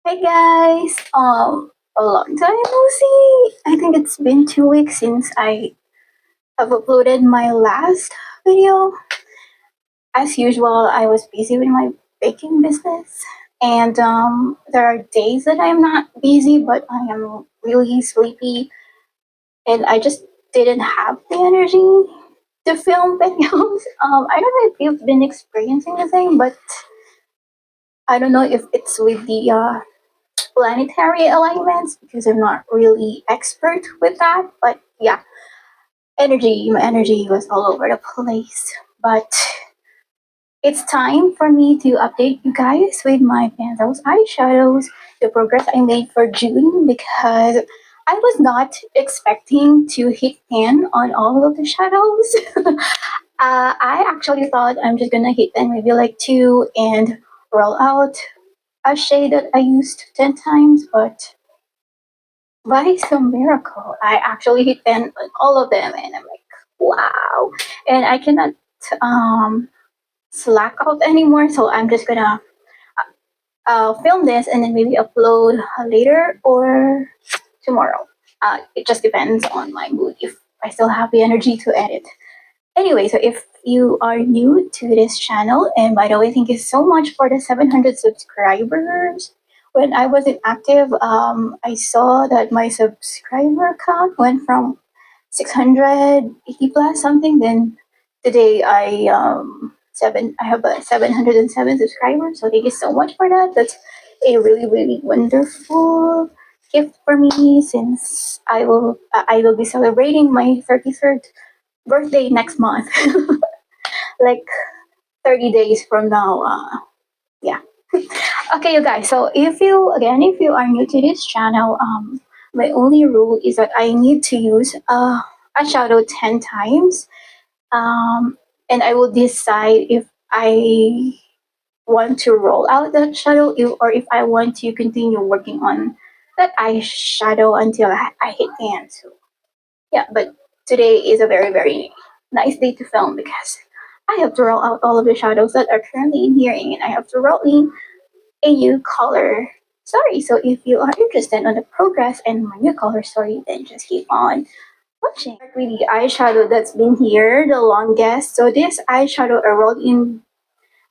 Hi guys. A long time no see. I think it's been 2 weeks since I have uploaded my last video. As usual, I was busy with my baking business, and there are days that I'm not busy, but I am really sleepy, and I just didn't have the energy to film videos. I don't know if you've been experiencing the same, but I don't know if it's with the planetary alignments because I'm not really expert with that. But yeah, my energy was all over the place. But it's time for me to update you guys with my Pan Those Eyeshadows, the progress I made for June, because I was not expecting to hit pan on all of the shadows. I actually thought I'm just gonna hit pan maybe like two and roll out a shade that I used 10 times, but by some miracle, I actually hit pan on all of them, and I'm like, wow! And I cannot um, slack out anymore, so I'm just gonna film this and then maybe upload later or tomorrow. It just depends on my mood if I still have the energy to edit. Anyway, so if you are new to this channel, and by the way, thank you so much for the 700 subscribers. When I was inactive, I saw that my subscriber count went from 680 plus something. Then today I have 707 subscribers. So thank you so much for that. That's a really wonderful gift for me since I will be celebrating my 33rd birthday next month. Like 30 days from now. Yeah. Okay, you guys. So if you are new to this channel, my only rule is that I need to use a shadow 10 times. And I will decide if I want to roll out that shadow or if I want to continue working on that eyeshadow until I hit pan. So yeah, but today is a very nice day to film because I have to roll out all of the shadows that are currently in here, and I have to roll in a new color story. So if you are interested on the progress and my new color story, then just keep on watching. Start with the eyeshadow that's been here the longest. So this eyeshadow I rolled in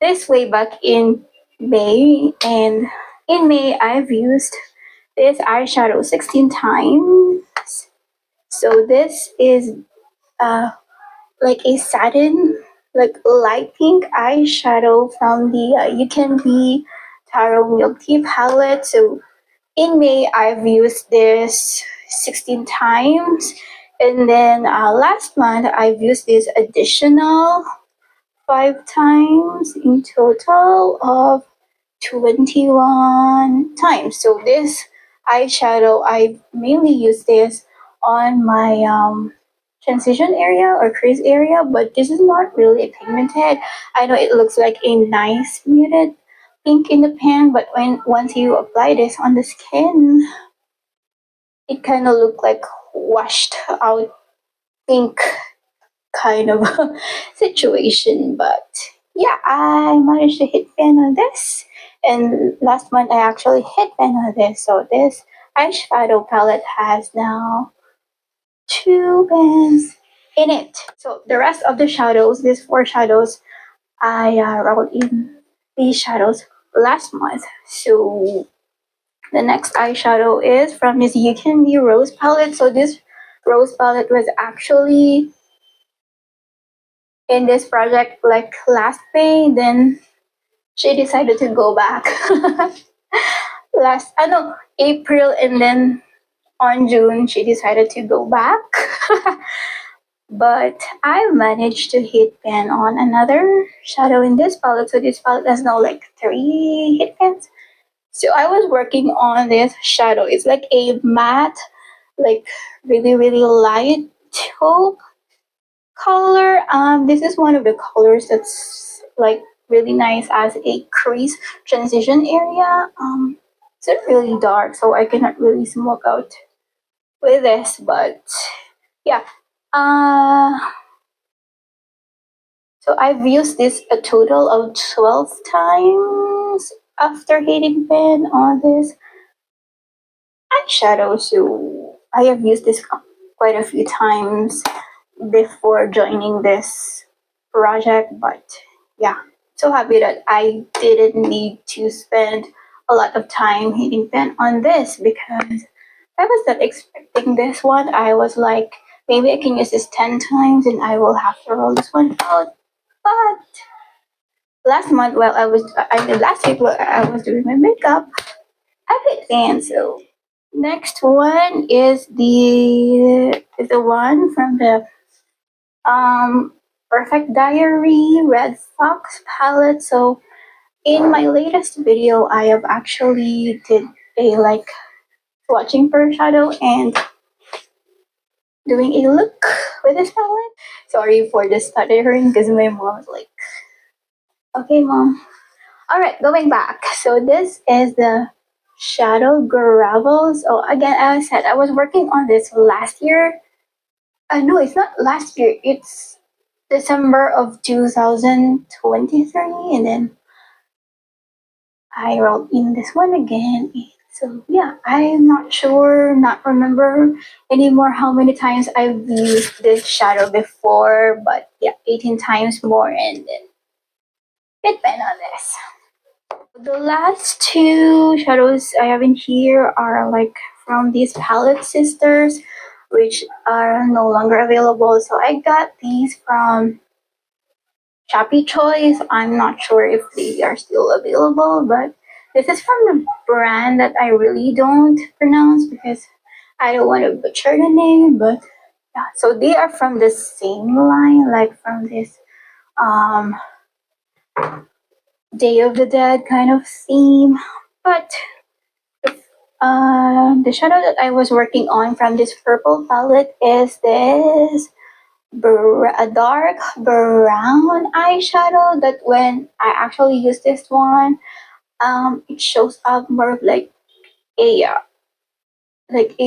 this way back in May, and in May I've used this eyeshadow 16 times. So this is like a satin, like light pink eyeshadow from the You Can Be Taro Milk Tea palette. So in May, I've used this 16 times. And then last month, I've used this additional 5 times in total of 21 times. So this eyeshadow, I mainly use this on my transition area or crease area, but this is not really pigmented. I know it looks like a nice muted pink in the pan, but once you apply this on the skin, it kind of look like washed out pink kind of situation. But yeah, I managed to hit pan on this, and last month I actually hit pan on this. So this eyeshadow palette has now 2 pans in it. So the rest of the shadows, these 4 shadows, I rolled in these shadows last month. So the next eyeshadow is from this You Can Be Rose palette. So this rose palette was actually in this project like last May, then she decided to go back April, and then on June she decided to go back. But I managed to hit pan on another shadow in this palette. So this palette has now like 3 hit pans. So I was working on this shadow. It's like a matte, like really light taupe color. This is one of the colors that's like really nice as a crease transition area. It's really dark, so I cannot really smoke out with this, but yeah. So I've used this a total of 12 times after hitting pan on this eyeshadow. So I have used this quite a few times before joining this project, but yeah, so happy that I didn't need to spend a lot of time hitting pen on this because I was not expecting this one. I was like, maybe I can use this 10 times and I will have to roll this one out. But last month, while I mean, last week while I was doing my makeup, I hit pen. So next one is the one from the Perfect Diary Red Fox palette. So in my latest video, I have actually did a like swatching for shadow and doing a look with this palette. Sorry for the stuttering because my mom was like, okay, mom. All right, going back. So this is the shadow gravel. So again, as I said, I was working on this last year. No, it's not last year. It's December of 2023, and then I wrote in this one again. So yeah, I'm not sure, not remember anymore how many times I've used this shadow before, but yeah, 18 times more, and then it went on this. The last two shadows I have in here are like from these palette sisters, which are no longer available. So I got these from Shopee Choice. I'm not sure if they are still available, but this is from the brand that I really don't pronounce because I don't want to butcher the name. But yeah, so they are from the same line, like from this um Day of the Dead kind of theme. But the shadow that I was working on from this purple palette is this a dark brown eyeshadow that when I actually use this one, it shows up more of like a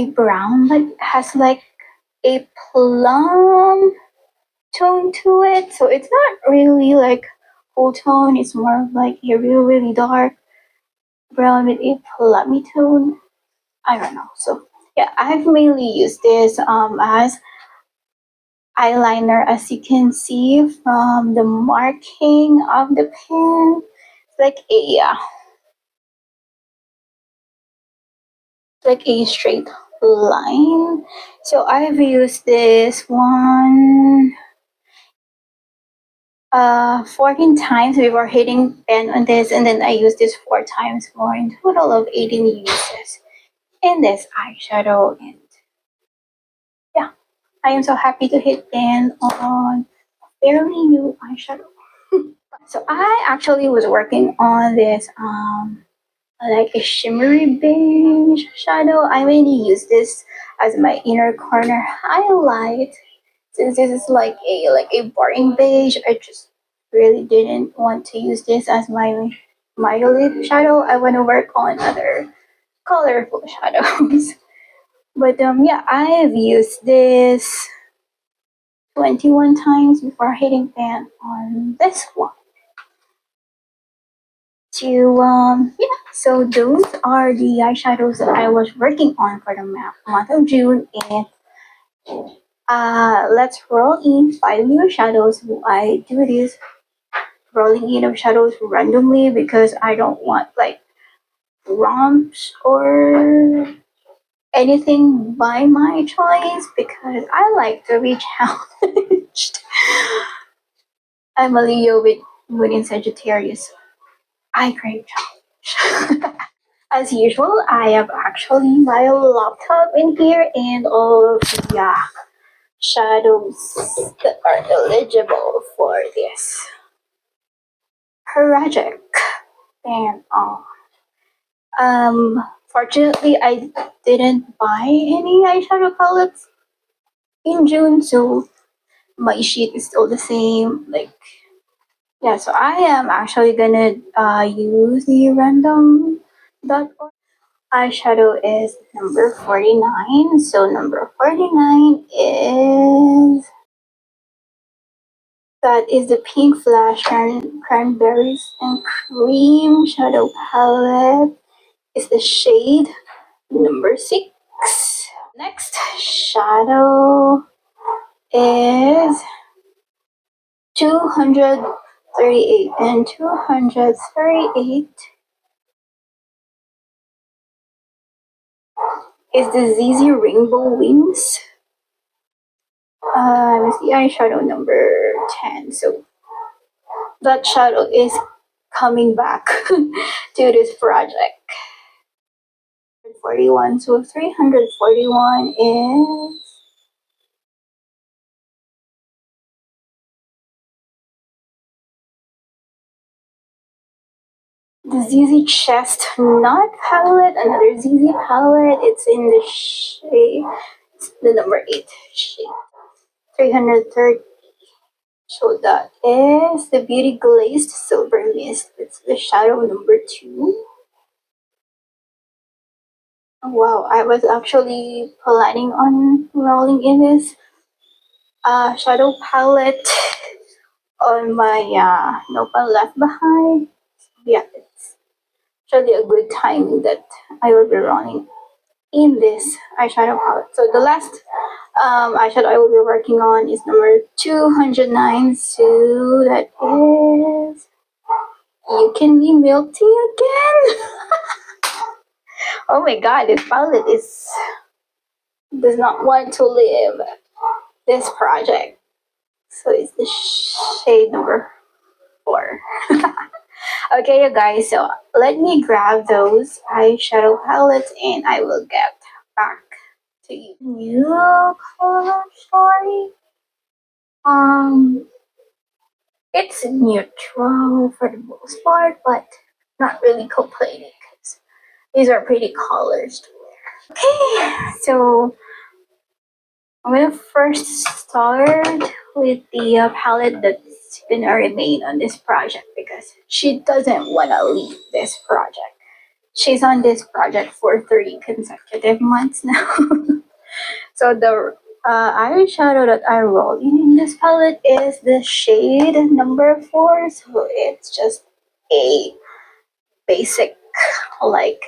brown, but has like a plum tone to it. So it's not really like full tone. It's more of like a really dark brown with a plummy tone. I don't know. So yeah, I've mainly used this as eyeliner, as you can see from the marking of the pen. It's like a straight line. So I've used this one 14 times before hitting pen on this, and then I used this 4 times more, in total of 18 uses in this eyeshadow. And yeah, I am so happy to hit pen on fairly new eyeshadow. So I actually was working on this like a shimmery beige shadow. I mainly use this as my inner corner highlight. Since this is like a boring beige, I just really didn't want to use this as my lip shadow. I want to work on other colorful shadows. But yeah, I've used this 21 times before hitting pan on this one. So those are the eyeshadows that I was working on for the month of June, and let's roll in 5 new shadows. I do this rolling in of shadows randomly because I don't want like romps or anything by my choice because I like to be challenged. I'm a Leo with Moon in Sagittarius. I crave challenge. As usual, I have actually my laptop in here and all of the shadows that are eligible for this project. And fortunately, I didn't buy any eyeshadow palettes in June, so my sheet is still the same. Like, yeah, so I am actually gonna use the random.org. Eyeshadow is number 49. So number 49 is that is the Pink Flash Cranberries and Cream Shadow Palette. It's the shade number 6. Next shadow is 238, and 238 is the Zeesea Rainbow Wings. It's the eyeshadow number 10. So that shadow is coming back to this project. 41. So 341 is the Zeesea Chestnut palette, another Zeesea palette. It's in the shade, it's the number 8 shade. 330. So that is the Beauty Glazed Silver Mist. It's the shadow number 2. Oh, wow, I was actually planning on rolling in this shadow palette on my Nopal Left Behind. Yeah, it's actually a good time that I will be rolling in this eyeshadow palette. So the last eyeshadow I will be working on is number 209. So that is You Can Be Milky Again. Oh my god, this palette does not want to leave this project. So it's the shade number 4. Okay, you guys, so let me grab those eyeshadow palettes and I will get back to you. New color story. It's neutral for the most part, but not really complaining because these are pretty colors to wear. Okay, so I'm gonna first start with the palette that's gonna remain on this project because she doesn't wanna leave this project. She's on this project for 3 consecutive months now. So the eyeshadow that I roll in this palette is the shade number 4. So it's just a basic, like,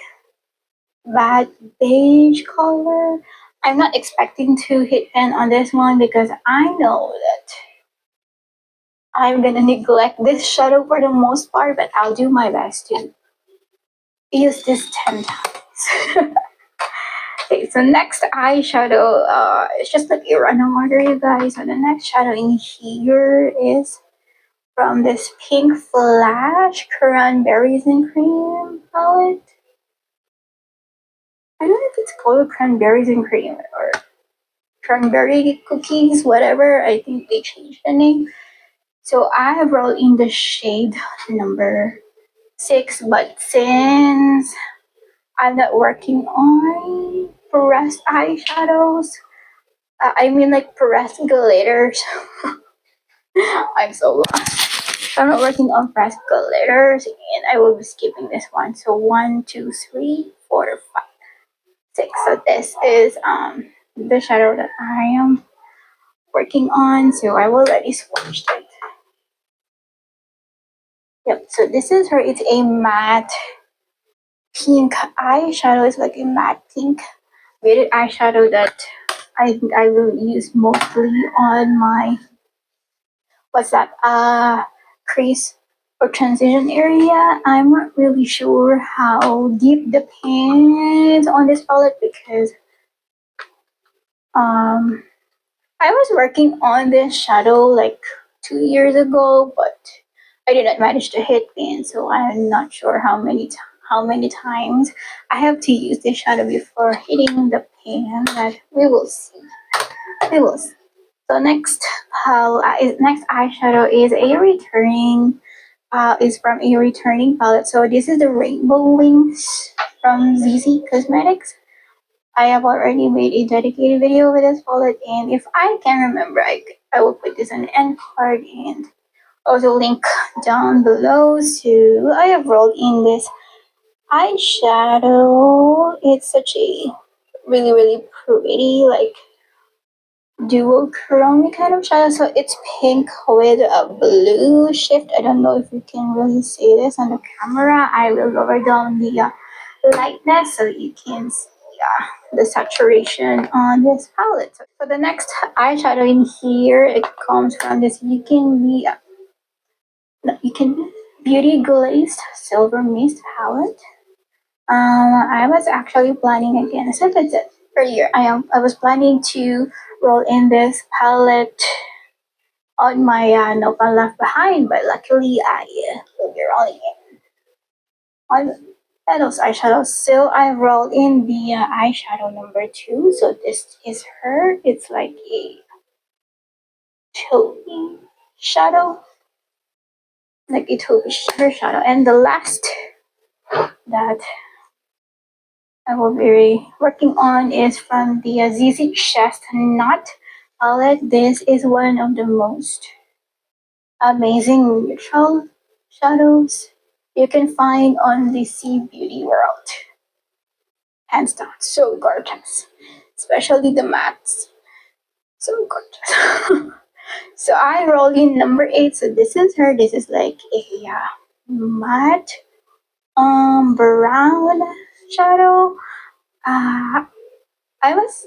matte beige color. I'm not expecting to hit pan on this one because I know that I'm gonna neglect this shadow for the most part, but I'll do my best to use this 10 times. Okay, so next eyeshadow, it's just like a random order, you guys. So the next shadow in here is from this Pink Flash Cranberries and Cream palette. I don't know if it's called Cranberries and Cream or Cranberry Cookies, whatever. I think they changed the name. So I have rolled in the shade number 6, but since I'm not working on pressed eyeshadows, I mean like pressed glitters. I'm so lost. I'm not working on pressed glitters and I will be skipping this one. So 1, 2, 3, 4, 5, 6. So this is the shadow that I am working on. So I will already swatched it. Yep, so this is her. It's a matte pink eyeshadow. It's like a matte pink weighted eyeshadow that I think I will use mostly on my crease or transition area. I'm not really sure how deep the paint on this palette because I was working on this shadow like 2 years ago, but I did not manage to hit pan, so I'm not sure how many times I have to use this shadow before hitting the pan. But we will see. We will see. So next eyeshadow is a returning. Is from a returning palette. So this is the Rainbow Wings from Zeesea Cosmetics. I have already made a dedicated video with this palette, and if I can remember, I will put this on the end card and also link down below. So I have rolled in this eyeshadow. It's such a really pretty, like, duochrome kind of shadow. So it's pink with a blue shift. I don't know if you can really see this on the camera. I will lower down the lightness so you can see the saturation on this palette. So for the next eyeshadow in here, it comes from this You Can Beauty Glazed Silver Mist palette. I was actually planning again, as I said earlier, I was planning to roll in this palette on my notebook left behind, but luckily I will be rolling in on Pan Those Eyeshadows. So I rolled in the eyeshadow number 2. So this is her. It's like a taupey shadow, like a taupey her shadow. And the last that I will be working on is from the Zeesea Chestnut palette. This is one of the most amazing neutral shadows you can find on the Sea Beauty world. Hands down, so gorgeous. Especially the mattes. So gorgeous. So I roll in number 8. So this is her. This is like a matte brown shadow. I was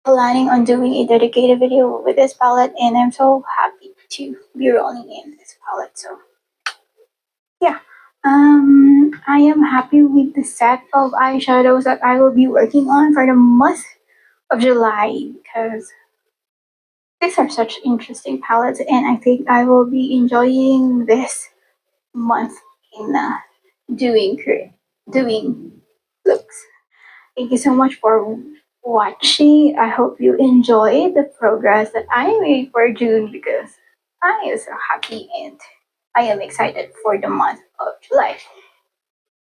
planning on doing a dedicated video with this palette, and I'm so happy to be rolling in this palette. So yeah, I am happy with the set of eyeshadows that I will be working on for the month of July, because these are such interesting palettes, and I think I will be enjoying this month in doing looks. Thank you so much for watching. I hope you enjoyed the progress that I made for June, because I am so happy and I am excited for the month of July.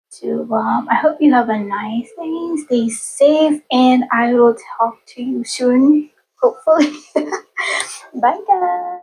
So I hope you have a nice day, stay safe, and I will talk to you soon, hopefully. Bye guys.